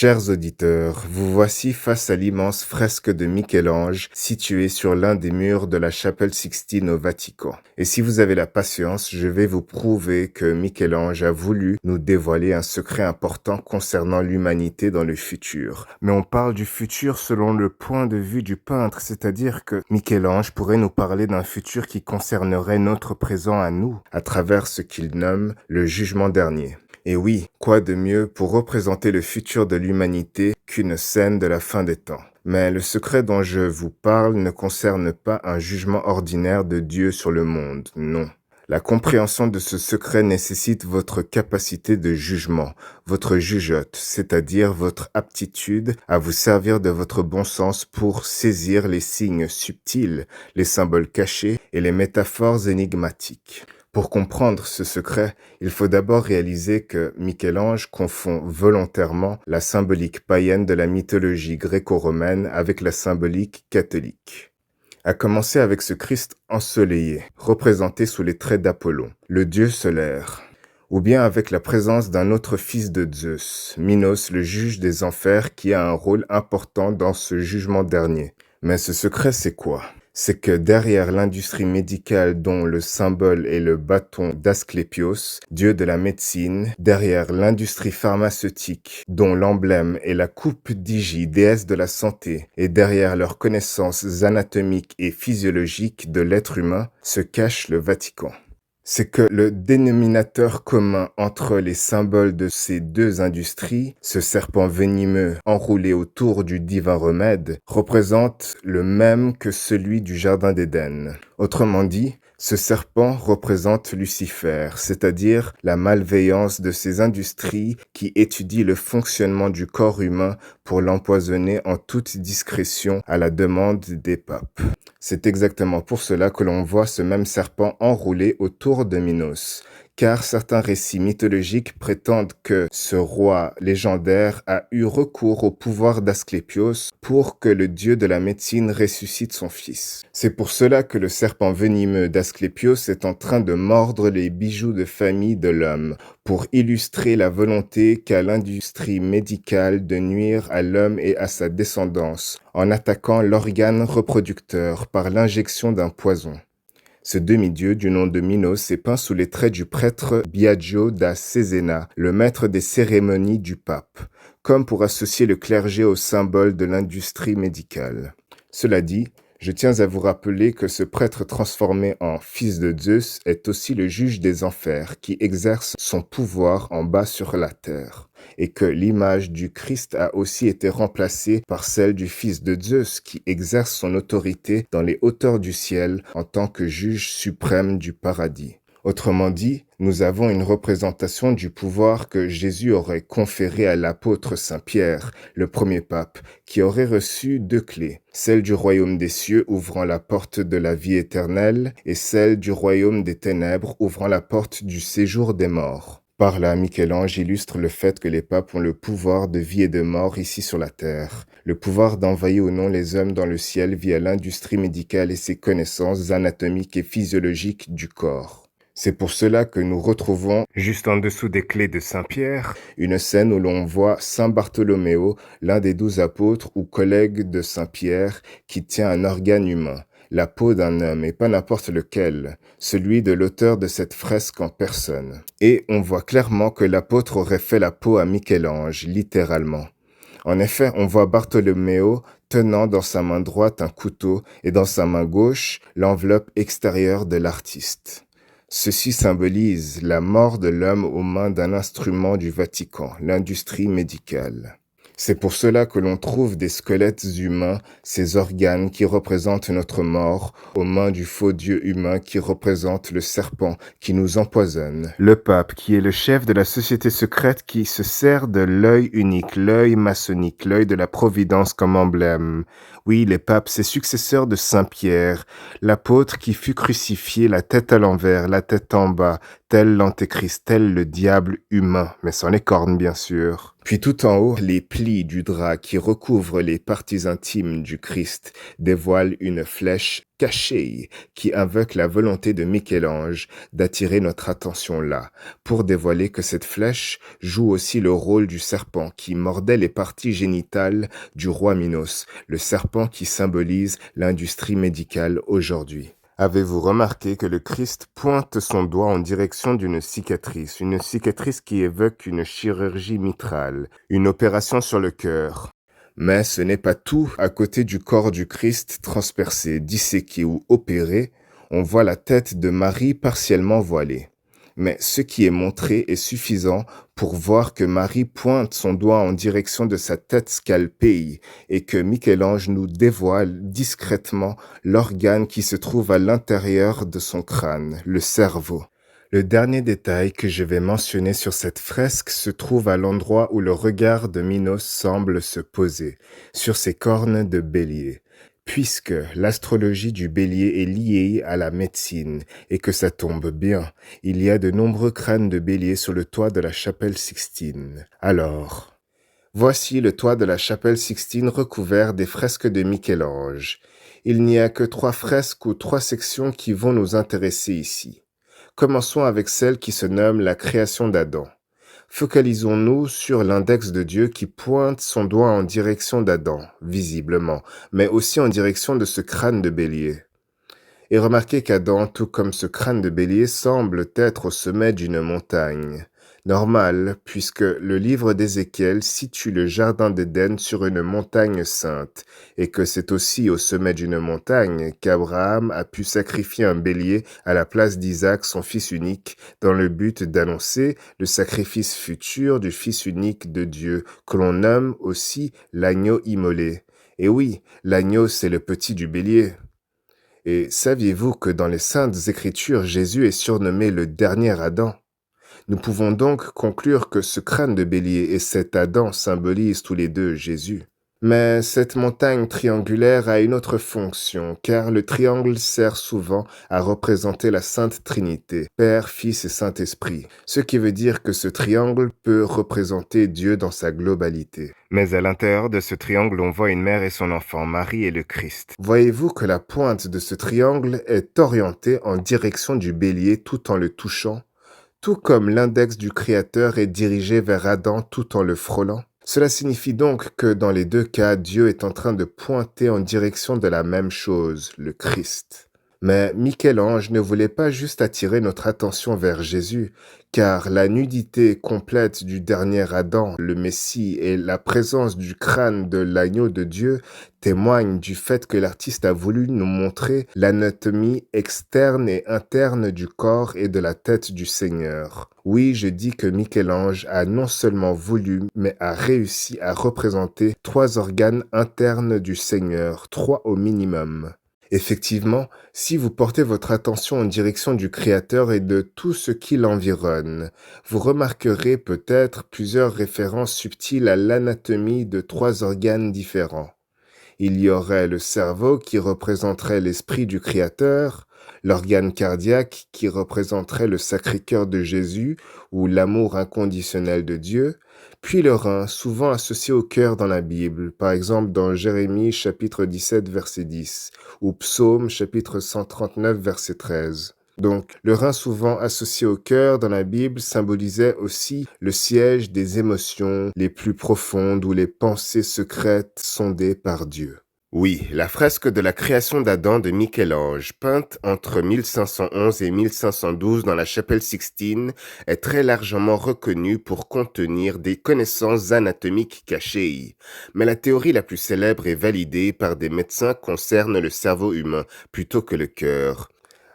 Chers auditeurs, vous voici face à l'immense fresque de Michel-Ange située sur l'un des murs de la chapelle Sixtine au Vatican. Et si vous avez la patience, je vais vous prouver que Michel-Ange a voulu nous dévoiler un secret important concernant l'humanité dans le futur. Mais on parle du futur selon le point de vue du peintre, c'est-à-dire que Michel-Ange pourrait nous parler d'un futur qui concernerait notre présent à nous, à travers ce qu'il nomme le jugement dernier. Et oui, quoi de mieux pour représenter le futur de l'humanité qu'une scène de la fin des temps. Mais le secret dont je vous parle ne concerne pas un jugement ordinaire de Dieu sur le monde, non. La compréhension de ce secret nécessite votre capacité de jugement, votre jugeote, c'est-à-dire votre aptitude à vous servir de votre bon sens pour saisir les signes subtils, les symboles cachés et les métaphores énigmatiques. Pour comprendre ce secret, il faut d'abord réaliser que Michel-Ange confond volontairement la symbolique païenne de la mythologie gréco-romaine avec la symbolique catholique. À commencer avec ce Christ ensoleillé, représenté sous les traits d'Apollon, le dieu solaire, ou bien avec la présence d'un autre fils de Zeus, Minos, le juge des enfers, qui a un rôle important dans ce jugement dernier. Mais ce secret, c'est quoi ? C'est que derrière l'industrie médicale dont le symbole est le bâton d'Asclépios, dieu de la médecine, derrière l'industrie pharmaceutique dont l'emblème est la coupe d'Hygie, déesse de la santé, et derrière leurs connaissances anatomiques et physiologiques de l'être humain, se cache le Vatican. C'est que le dénominateur commun entre les symboles de ces deux industries, ce serpent venimeux enroulé autour du divin remède, représente le même que celui du Jardin d'Éden. Autrement dit, ce serpent représente Lucifer, c'est-à-dire la malveillance de ces industries qui étudient le fonctionnement du corps humain pour l'empoisonner en toute discrétion à la demande des papes. C'est exactement pour cela que l'on voit ce même serpent enroulé autour de Minos, car certains récits mythologiques prétendent que ce roi légendaire a eu recours au pouvoir d'Asclépios pour que le dieu de la médecine ressuscite son fils. C'est pour cela que le serpent venimeux d'Asclépios est en train de mordre les bijoux de famille de l'homme, pour illustrer la volonté qu'a l'industrie médicale de nuire à l'homme et à sa descendance, en attaquant l'organe reproducteur par l'injection d'un poison. Ce demi-dieu du nom de Minos est peint sous les traits du prêtre Biagio da Cesena, le maître des cérémonies du pape, comme pour associer le clergé au symbole de l'industrie médicale. Cela dit, je tiens à vous rappeler que ce prêtre transformé en fils de Zeus est aussi le juge des enfers qui exerce son pouvoir en bas sur la terre, et que l'image du Christ a aussi été remplacée par celle du fils de Zeus qui exerce son autorité dans les hauteurs du ciel en tant que juge suprême du paradis. Autrement dit, nous avons une représentation du pouvoir que Jésus aurait conféré à l'apôtre Saint Pierre, le premier pape, qui aurait reçu deux clés, celle du royaume des cieux ouvrant la porte de la vie éternelle et celle du royaume des ténèbres ouvrant la porte du séjour des morts. Par là, Michel-Ange illustre le fait que les papes ont le pouvoir de vie et de mort ici sur la terre, le pouvoir d'envoyer ou non les hommes dans le ciel via l'industrie médicale et ses connaissances anatomiques et physiologiques du corps. C'est pour cela que nous retrouvons, juste en dessous des clés de Saint-Pierre, une scène où l'on voit Saint Bartholoméo, l'un des 12 apôtres ou collègues de Saint-Pierre, qui tient un organe humain, la peau d'un homme, et pas n'importe lequel, celui de l'auteur de cette fresque en personne. Et on voit clairement que l'apôtre aurait fait la peau à Michel-Ange, littéralement. En effet, on voit Bartholoméo tenant dans sa main droite un couteau et dans sa main gauche l'enveloppe extérieure de l'artiste. Ceci symbolise la mort de l'homme aux mains d'un instrument du Vatican, l'industrie médicale. C'est pour cela que l'on trouve des squelettes humains, ces organes qui représentent notre mort, aux mains du faux dieu humain qui représente le serpent qui nous empoisonne. Le pape, qui est le chef de la société secrète qui se sert de l'œil unique, l'œil maçonnique, l'œil de la providence comme emblème. Oui, les papes, ces successeurs de Saint Pierre, l'apôtre qui fut crucifié la tête à l'envers, la tête en bas, tel l'antéchrist, tel le diable humain, mais sans les cornes bien sûr. Puis tout en haut, les plis du drap qui recouvrent les parties intimes du Christ dévoilent une flèche cachée qui invoque la volonté de Michel-Ange d'attirer notre attention là, pour dévoiler que cette flèche joue aussi le rôle du serpent qui mordait les parties génitales du roi Minos, le serpent qui symbolise l'industrie médicale aujourd'hui. Avez-vous remarqué que le Christ pointe son doigt en direction d'une cicatrice qui évoque une chirurgie mitrale, une opération sur le cœur? Mais ce n'est pas tout. À côté du corps du Christ transpercé, disséqué ou opéré, on voit la tête de Marie partiellement voilée. Mais ce qui est montré est suffisant pour voir que Marie pointe son doigt en direction de sa tête scalpée et que Michel-Ange nous dévoile discrètement l'organe qui se trouve à l'intérieur de son crâne, le cerveau. Le dernier détail que je vais mentionner sur cette fresque se trouve à l'endroit où le regard de Minos semble se poser, sur ses cornes de bélier. Puisque l'astrologie du bélier est liée à la médecine et que ça tombe bien, il y a de nombreux crânes de bélier sur le toit de la chapelle Sixtine. Alors, voici le toit de la chapelle Sixtine recouvert des fresques de Michel-Ange. Il n'y a que 3 fresques ou 3 sections qui vont nous intéresser ici. Commençons avec celle qui se nomme la création d'Adam. Focalisons-nous sur l'index de Dieu qui pointe son doigt en direction d'Adam, visiblement, mais aussi en direction de ce crâne de bélier. Et remarquez qu'Adam, tout comme ce crâne de bélier, semble être au sommet d'une montagne. Normal, puisque le livre d'Ézéchiel situe le jardin d'Éden sur une montagne sainte, et que c'est aussi au sommet d'une montagne qu'Abraham a pu sacrifier un bélier à la place d'Isaac, son fils unique, dans le but d'annoncer le sacrifice futur du fils unique de Dieu, que l'on nomme aussi l'agneau immolé. Et oui, l'agneau c'est le petit du bélier. Et saviez-vous que dans les Saintes Écritures, Jésus est surnommé le dernier Adam? Nous pouvons donc conclure que ce crâne de bélier et cet Adam symbolisent tous les deux Jésus. Mais cette montagne triangulaire a une autre fonction, car le triangle sert souvent à représenter la Sainte Trinité, Père, Fils et Saint-Esprit, ce qui veut dire que ce triangle peut représenter Dieu dans sa globalité. Mais à l'intérieur de ce triangle, on voit une mère et son enfant, Marie et le Christ. Voyez-vous que la pointe de ce triangle est orientée en direction du bélier tout en le touchant, tout comme l'index du Créateur est dirigé vers Adam tout en le frôlant? Cela signifie donc que dans les 2 cas, Dieu est en train de pointer en direction de la même chose, le Christ. Mais Michel-Ange ne voulait pas juste attirer notre attention vers Jésus, car la nudité complète du dernier Adam, le Messie, et la présence du crâne de l'agneau de Dieu témoignent du fait que l'artiste a voulu nous montrer l'anatomie externe et interne du corps et de la tête du Seigneur. Oui, je dis que Michel-Ange a non seulement voulu, mais a réussi à représenter 3 organes internes du Seigneur, 3 au minimum. Effectivement, si vous portez votre attention en direction du Créateur et de tout ce qui l'environne, vous remarquerez peut-être plusieurs références subtiles à l'anatomie de 3 organes différents. Il y aurait le cerveau qui représenterait l'esprit du Créateur, l'organe cardiaque qui représenterait le Sacré-Cœur de Jésus ou l'amour inconditionnel de Dieu, puis le rein, souvent associé au cœur dans la Bible, par exemple dans Jérémie chapitre 17 verset 10 ou Psaume chapitre 139 verset 13. Donc, le rein souvent associé au cœur dans la Bible symbolisait aussi le siège des émotions les plus profondes ou les pensées secrètes sondées par Dieu. Oui, la fresque de la création d'Adam de Michel-Ange, peinte entre 1511 et 1512 dans la chapelle Sixtine, est très largement reconnue pour contenir des connaissances anatomiques cachées. Mais la théorie la plus célèbre et validée par des médecins concerne le cerveau humain plutôt que le cœur.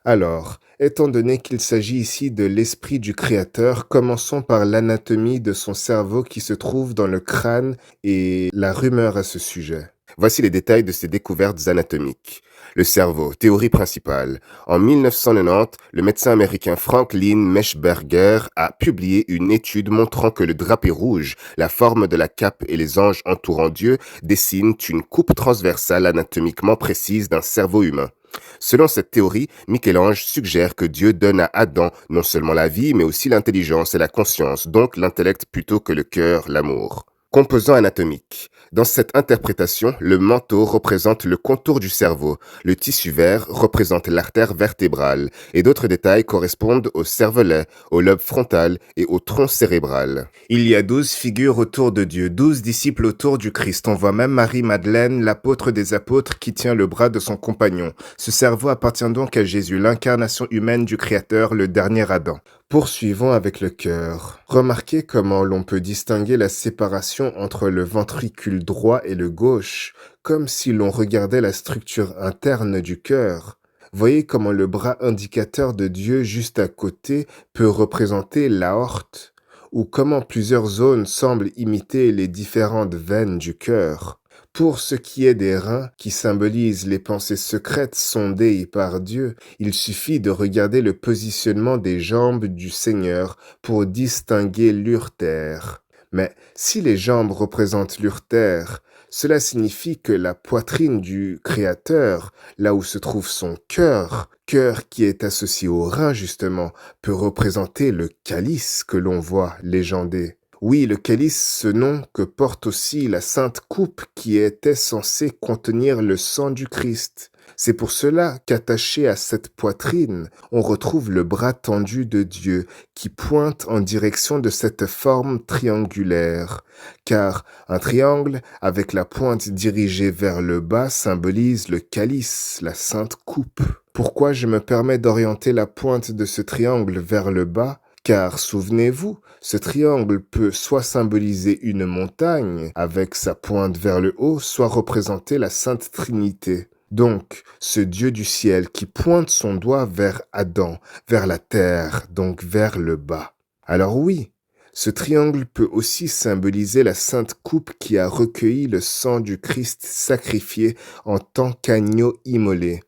Alors, étant donné qu'il s'agit ici de l'esprit du Créateur, commençons par l'anatomie de son cerveau qui se trouve dans le crâne et la rumeur à ce sujet. Voici les détails de ces découvertes anatomiques. Le cerveau, théorie principale. En 1990, le médecin américain Franklin Meshberger a publié une étude montrant que le drapé rouge, la forme de la cape et les anges entourant Dieu dessinent une coupe transversale anatomiquement précise d'un cerveau humain. Selon cette théorie, Michel-Ange suggère que Dieu donne à Adam non seulement la vie, mais aussi l'intelligence et la conscience, donc l'intellect plutôt que le cœur, l'amour. Composant anatomique. Dans cette interprétation, le manteau représente le contour du cerveau, le tissu vert représente l'artère vertébrale, et d'autres détails correspondent au cervelet, au lobe frontal et au tronc cérébral. Il y a 12 figures autour de Dieu, 12 disciples autour du Christ. On voit même Marie-Madeleine, l'apôtre des apôtres, qui tient le bras de son compagnon. Ce cerveau appartient donc à Jésus, l'incarnation humaine du Créateur, le dernier Adam. Poursuivons avec le cœur. Remarquez comment l'on peut distinguer la séparation entre le ventricule droit et le gauche, comme si l'on regardait la structure interne du cœur. Voyez comment le bras indicateur de Dieu juste à côté peut représenter l'aorte, ou comment plusieurs zones semblent imiter les différentes veines du cœur. Pour ce qui est des reins, qui symbolisent les pensées secrètes sondées par Dieu, il suffit de regarder le positionnement des jambes du Seigneur pour distinguer l'urtère. Mais si les jambes représentent l'urtère, cela signifie que la poitrine du Créateur, là où se trouve son cœur qui est associé au rein justement, peut représenter le calice que l'on voit légendé. Oui, le calice, ce nom que porte aussi la sainte coupe qui était censée contenir le sang du Christ. C'est pour cela qu'attaché à cette poitrine, on retrouve le bras tendu de Dieu qui pointe en direction de cette forme triangulaire. Car un triangle avec la pointe dirigée vers le bas symbolise le calice, la sainte coupe. Pourquoi je me permets d'orienter la pointe de ce triangle vers le bas? Car, souvenez-vous, ce triangle peut soit symboliser une montagne avec sa pointe vers le haut, soit représenter la Sainte Trinité. Donc, ce Dieu du ciel qui pointe son doigt vers Adam, vers la terre, donc vers le bas. Alors oui, ce triangle peut aussi symboliser la sainte coupe qui a recueilli le sang du Christ sacrifié en tant qu'agneau immolé.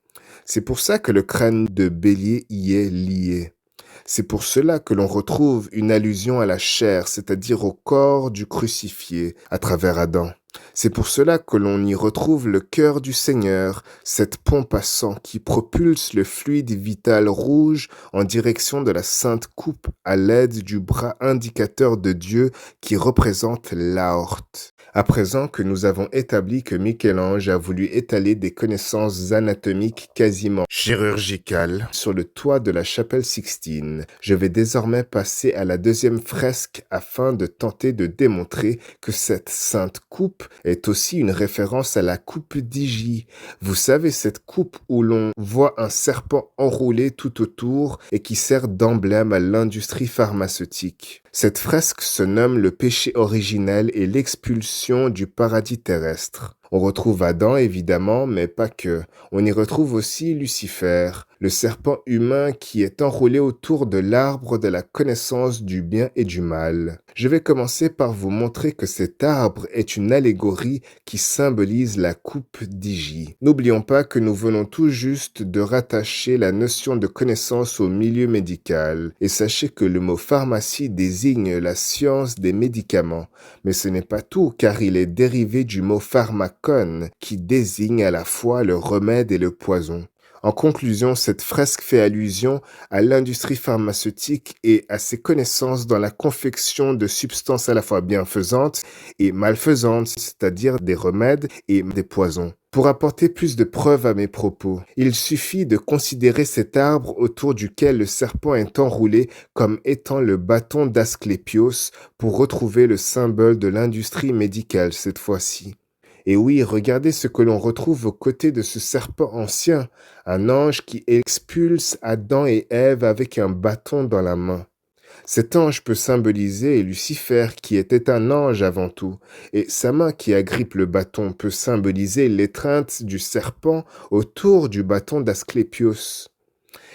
C'est pour ça que le crâne de bélier y est lié. C'est pour cela que l'on retrouve une allusion à la chair, c'est-à-dire au corps du crucifié, à travers Adam. C'est pour cela que l'on y retrouve le cœur du Seigneur, cette pompe à sang qui propulse le fluide vital rouge en direction de la sainte coupe à l'aide du bras indicateur de Dieu qui représente l'aorte. À présent que nous avons établi que Michel-Ange a voulu étaler des connaissances anatomiques quasiment chirurgicales sur le toit de la chapelle Sixtine, je vais désormais passer à la deuxième fresque afin de tenter de démontrer que cette sainte coupe est aussi une référence à la coupe d'Hygie. Vous savez, cette coupe où l'on voit un serpent enroulé tout autour et qui sert d'emblème à l'industrie pharmaceutique. Cette fresque se nomme le péché originel et l'expulsion du paradis terrestre. On retrouve Adam évidemment, mais pas que. On y retrouve aussi Lucifer, le serpent humain qui est enroulé autour de l'arbre de la connaissance du bien et du mal. Je vais commencer par vous montrer que cet arbre est une allégorie qui symbolise la coupe d'Hygie. N'oublions pas que nous venons tout juste de rattacher la notion de connaissance au milieu médical. Et sachez que le mot pharmacie désigne la science des médicaments. Mais ce n'est pas tout, car il est dérivé du mot pharmakon, qui désigne à la fois le remède et le poison. En conclusion, cette fresque fait allusion à l'industrie pharmaceutique et à ses connaissances dans la confection de substances à la fois bienfaisantes et malfaisantes, c'est-à-dire des remèdes et des poisons. Pour apporter plus de preuves à mes propos, il suffit de considérer cet arbre autour duquel le serpent est enroulé comme étant le bâton d'Asclépios pour retrouver le symbole de l'industrie médicale cette fois-ci. Et oui, regardez ce que l'on retrouve aux côtés de ce serpent ancien, un ange qui expulse Adam et Ève avec un bâton dans la main. Cet ange peut symboliser Lucifer qui était un ange avant tout, et sa main qui agrippe le bâton peut symboliser l'étreinte du serpent autour du bâton d'Asclépios.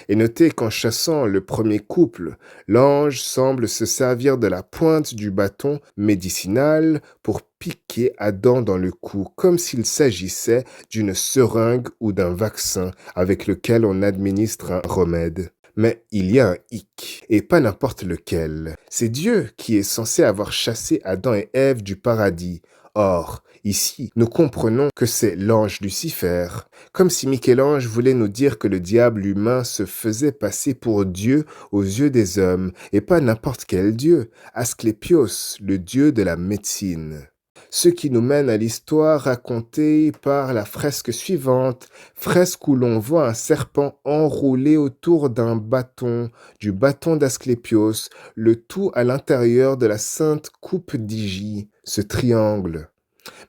Et notez qu'en chassant le premier couple, l'ange semble se servir de la pointe du bâton médicinal pour piquer Adam dans le cou, comme s'il s'agissait d'une seringue ou d'un vaccin avec lequel on administre un remède. Mais il y a un hic, et pas n'importe lequel. C'est Dieu qui est censé avoir chassé Adam et Ève du paradis. Or, ici, nous comprenons que c'est l'ange Lucifer, comme si Michel-Ange voulait nous dire que le diable humain se faisait passer pour Dieu aux yeux des hommes, et pas n'importe quel dieu, Asclépios, le dieu de la médecine. Ce qui nous mène à l'histoire racontée par la fresque suivante, fresque où l'on voit un serpent enroulé autour du bâton d'Asclépios, le tout à l'intérieur de la sainte coupe d'Hygie, ce triangle.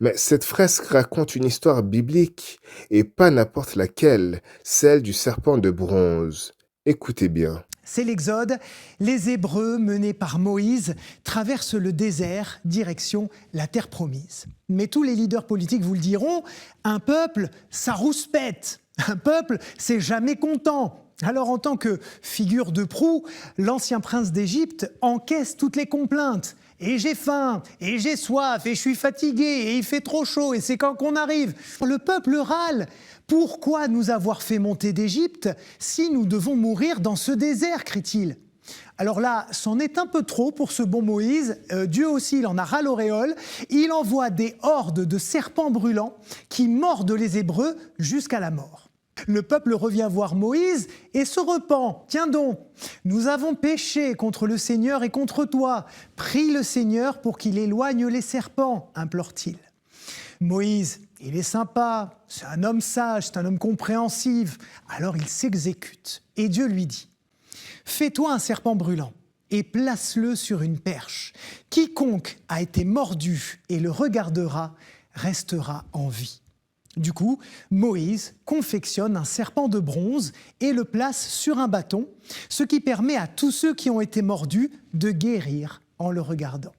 Mais cette fresque raconte une histoire biblique, et pas n'importe laquelle, celle du serpent de bronze. Écoutez bien. C'est l'Exode. Les Hébreux, menés par Moïse, traversent le désert, direction la terre promise. Mais tous les leaders politiques vous le diront, un peuple, ça rouspète. Un peuple, c'est jamais content. Alors en tant que figure de proue, l'ancien prince d'Égypte encaisse toutes les complaintes. Et j'ai faim, et j'ai soif, et je suis fatigué, et il fait trop chaud, et c'est quand qu'on arrive. Le peuple râle. Pourquoi nous avoir fait monter d'Égypte si nous devons mourir dans ce désert, crie-t-il. Alors là, c'en est un peu trop pour ce bon Moïse. Dieu aussi, il en a ras l'auréole. Il envoie des hordes de serpents brûlants qui mordent les Hébreux jusqu'à la mort. Le peuple revient voir Moïse et se repent. Tiens donc, nous avons péché contre le Seigneur et contre toi. Prie le Seigneur pour qu'il éloigne les serpents, implore-t-il. Moïse, il est sympa, c'est un homme sage, c'est un homme compréhensif. Alors il s'exécute. Et Dieu lui dit, fais-toi un serpent brûlant et place-le sur une perche. Quiconque a été mordu et le regardera restera en vie. Du coup, Moïse confectionne un serpent de bronze et le place sur un bâton, ce qui permet à tous ceux qui ont été mordus de guérir en le regardant.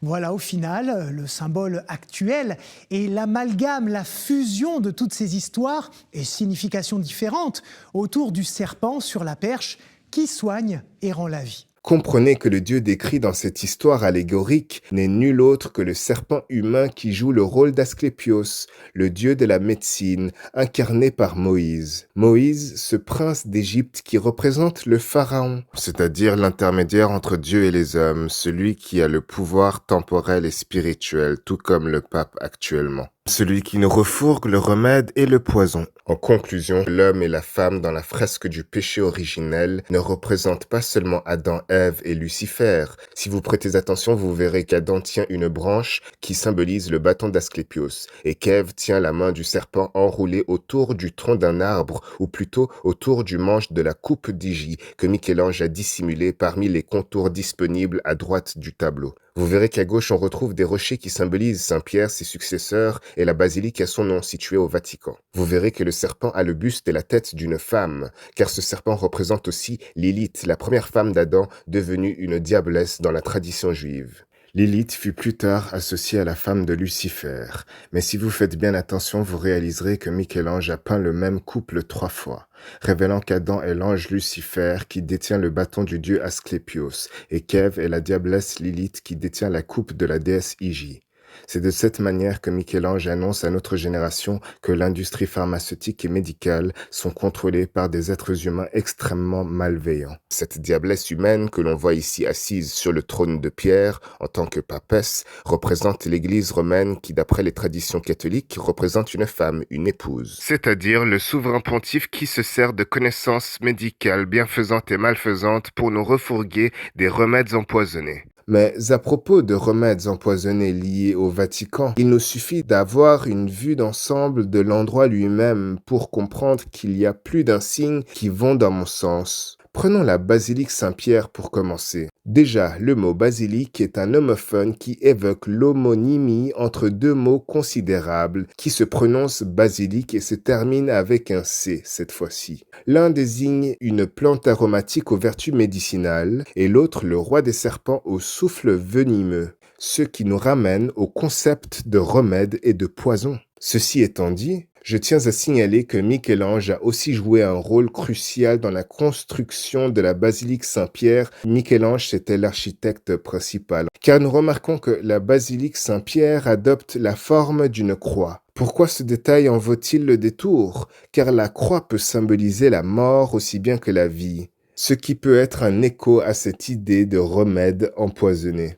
Voilà au final le symbole actuel et l'amalgame, la fusion de toutes ces histoires et significations différentes autour du serpent sur la perche qui soigne et rend la vie. Comprenez que le Dieu décrit dans cette histoire allégorique n'est nul autre que le serpent humain qui joue le rôle d'Asclépios, le Dieu de la médecine, incarné par Moïse. Moïse, ce prince d'Égypte qui représente le pharaon, c'est-à-dire l'intermédiaire entre Dieu et les hommes, celui qui a le pouvoir temporel et spirituel, tout comme le pape actuellement. Celui qui nous refourgue le remède et le poison. En conclusion, l'homme et la femme dans la fresque du péché originel ne représentent pas seulement Adam, Ève et Lucifer. Si vous prêtez attention, vous verrez qu'Adam tient une branche qui symbolise le bâton d'Asclépios et qu'Ève tient la main du serpent enroulée autour du tronc d'un arbre, ou plutôt autour du manche de la coupe d'Hygie que Michel-Ange a dissimulé parmi les contours disponibles à droite du tableau. Vous verrez qu'à gauche, on retrouve des rochers qui symbolisent Saint-Pierre, ses successeurs, et la basilique à son nom, située au Vatican. Vous verrez que le serpent a le buste et la tête d'une femme, car ce serpent représente aussi Lilith, la première femme d'Adam, devenue une diablesse dans la tradition juive. Lilith fut plus tard associée à la femme de Lucifer, mais si vous faites bien attention, vous réaliserez que Michel-Ange a peint le même couple 3 fois, révélant qu'Adam est l'ange Lucifer qui détient le bâton du dieu Asclépios et qu'Ève est la diablesse Lilith qui détient la coupe de la déesse Hygie. C'est de cette manière que Michel-Ange annonce à notre génération que l'industrie pharmaceutique et médicale sont contrôlées par des êtres humains extrêmement malveillants. Cette diablesse humaine que l'on voit ici assise sur le trône de pierre en tant que papesse représente l'Église romaine qui, d'après les traditions catholiques, représente une femme, une épouse. C'est-à-dire le souverain pontife qui se sert de connaissances médicales bienfaisantes et malfaisantes pour nous refourguer des remèdes empoisonnés. Mais à propos de remèdes empoisonnés liés au Vatican, il nous suffit d'avoir une vue d'ensemble de l'endroit lui-même pour comprendre qu'il y a plus d'un signe qui vont dans mon sens. Prenons la basilique Saint-Pierre pour commencer. Déjà, le mot basilique est un homophone qui évoque l'homonymie entre deux mots considérables qui se prononcent basilic et se terminent avec un C cette fois-ci. L'un désigne une plante aromatique aux vertus médicinales et l'autre le roi des serpents au souffle venimeux, ce qui nous ramène au concept de remède et de poison. Ceci étant dit, je tiens à signaler que Michel-Ange a aussi joué un rôle crucial dans la construction de la basilique Saint-Pierre. Michel-Ange, c'était l'architecte principal. Car nous remarquons que la basilique Saint-Pierre adopte la forme d'une croix. Pourquoi ce détail en vaut-il le détour? Car la croix peut symboliser la mort aussi bien que la vie, ce qui peut être un écho à cette idée de remède empoisonné.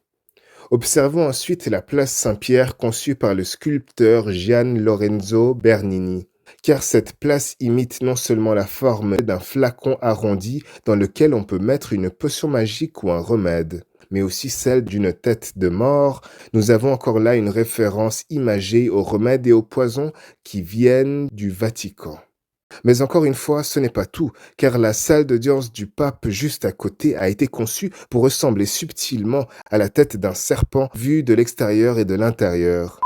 Observons ensuite la place Saint-Pierre conçue par le sculpteur Gian Lorenzo Bernini. Car cette place imite non seulement la forme d'un flacon arrondi dans lequel on peut mettre une potion magique ou un remède, mais aussi celle d'une tête de mort. Nous avons encore là une référence imagée aux remèdes et aux poisons qui viennent du Vatican. Mais encore une fois, ce n'est pas tout, car la salle d'audience du pape juste à côté a été conçue pour ressembler subtilement à la tête d'un serpent vu de l'extérieur et de l'intérieur.